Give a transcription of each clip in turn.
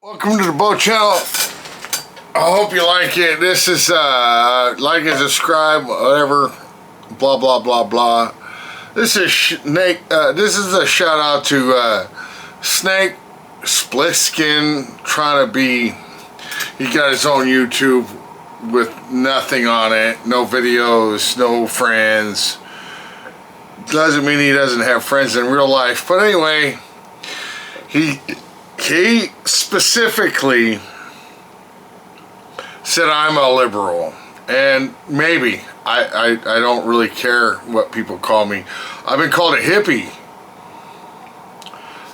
Welcome to the Boat Channel. I hope you like it. This is like and subscribe, whatever, blah blah blah blah. This is Snake. This is a shout out to Snake Split Skin, trying to be. He got his own YouTube with nothing on it, no videos, no friends. Doesn't mean he doesn't have friends in real life, but anyway, he specifically said I'm a liberal, and maybe I don't really care what people call me. I've been called a hippie.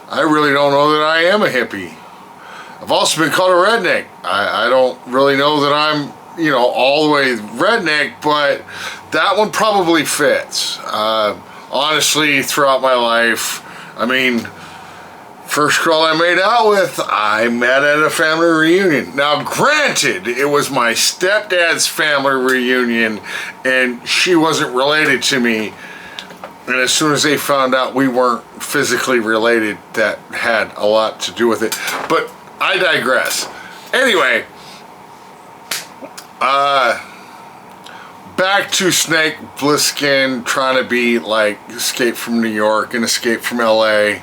I really don't know that I am a hippie. I've also been called a redneck. I don't really know that I'm, you know, all the way redneck, but that one probably fits. Honestly, throughout my life, I mean, first girl I made out with, I met at a family reunion. Now, granted, it was my stepdad's family reunion, and she wasn't related to me. And as soon as they found out we weren't physically related, that had a lot to do with it. But I digress. Anyway, back to Snake Plissken trying to be like Escape from New York and Escape from LA.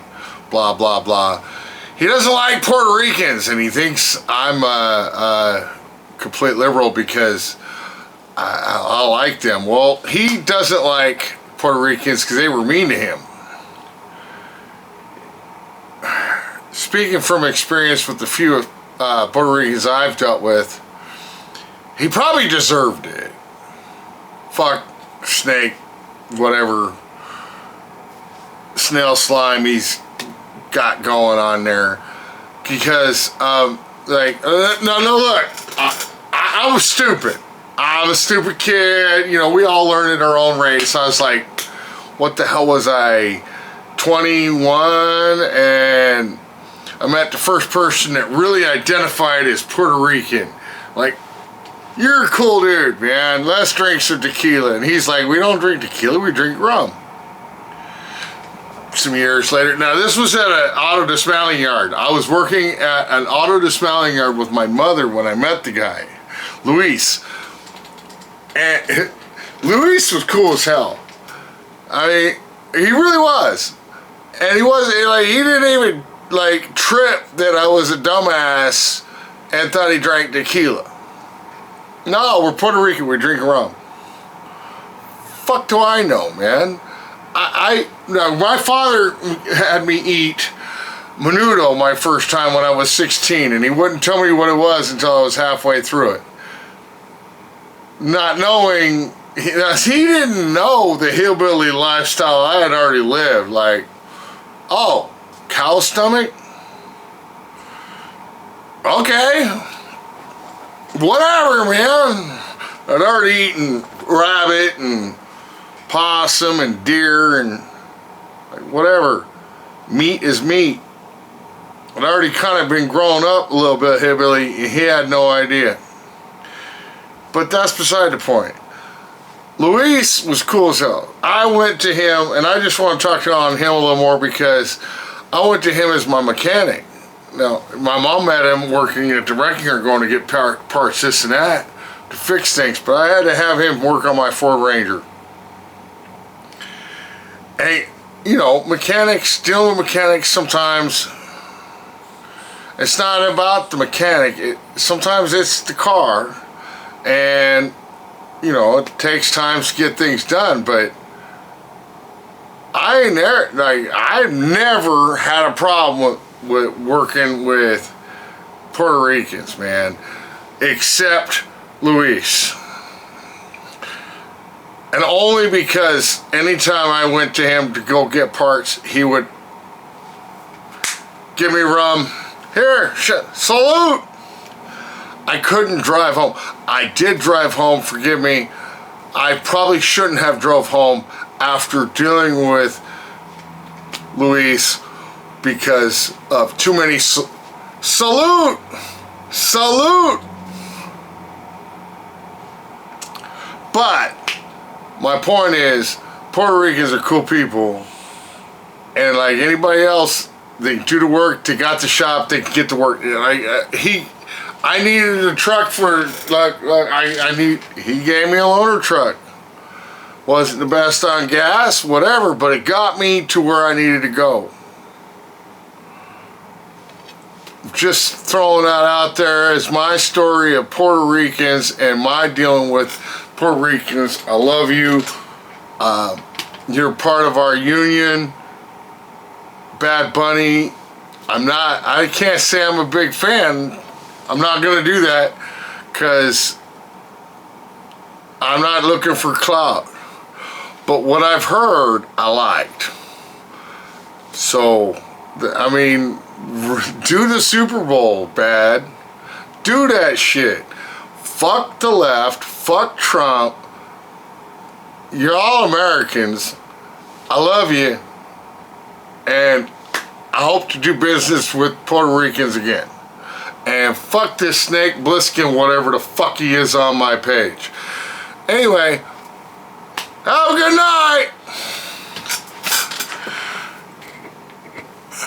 Blah blah blah. He doesn't like Puerto Ricans, and he thinks I'm a complete liberal because I like them. Well, he doesn't like Puerto Ricans because they were mean to him. Speaking from experience with the few Puerto Ricans I've dealt with, he probably deserved it. Fuck Snake, whatever snail slime he's got going on there, because no look, I was stupid. I'm a stupid kid, you know. We all learn at our own race. I was like, what the hell was I, 21, and I met the first person that really identified as Puerto Rican. Like, you're a cool dude, man, let's drink some tequila. And he's like, we don't drink tequila, we drink rum. Some years later. Now, this was at an auto dismantling yard. I was working at an auto dismantling yard with my mother when I met the guy, Louise. And Louise was cool as hell. I mean, he really was. And he wasn't, like, he didn't even, like, trip that I was a dumbass and thought he drank tequila. No, we're Puerto Rican, we drink rum. Fuck do I know, man? Now, my father had me eat menudo my first time when I was 16, and he wouldn't tell me what it was until I was halfway through it. Not knowing, he didn't know the hillbilly lifestyle I had already lived. Like, oh, cow stomach? Okay. Whatever, man. I'd already eaten rabbit and possum and deer and like whatever. Meat is meat. I'd already kind of been grown up a little bit hillbilly. He had no idea. But that's beside the point. Luis was cool as hell. I went to him, and I just want to talk on him a little more because I went to him as my mechanic. Now, my mom met him working at the wrecking yard, going to get parts, this and that, to fix things, but I had to have him work on my Ford Ranger. Hey, you know, dealing with mechanics sometimes, it's not about the mechanic. Sometimes it's the car, and, you know, it takes time to get things done, but I've never had a problem with working with Puerto Ricans, man, except Luis. And only because anytime I went to him to go get parts, he would give me rum. Here, salute. I couldn't drive home. I did drive home, forgive me. I probably shouldn't have drove home after dealing with Luis because of too many salute. But my point is, Puerto Ricans are cool people, and like anybody else They do the work. They got the shop. They can get to work. I needed a truck for he gave me a loaner truck. Wasn't the best on gas, whatever, but it got me to where I needed to go. Just throwing that out there as my story of Puerto Ricans and my dealing with Puerto Ricans. I love you. You're part of our union. Bad Bunny, I can't say I'm a big fan. I'm not going to do that because I'm not looking for clout. But what I've heard, I liked. So, I mean, do the Super Bowl, Bad. Do that shit. Fuck the left. Fuck Trump. You're all Americans. I love you. And I hope to do business with Puerto Ricans again. And fuck this Snake Bliskin, whatever the fuck he is on my page. Anyway, have a good night.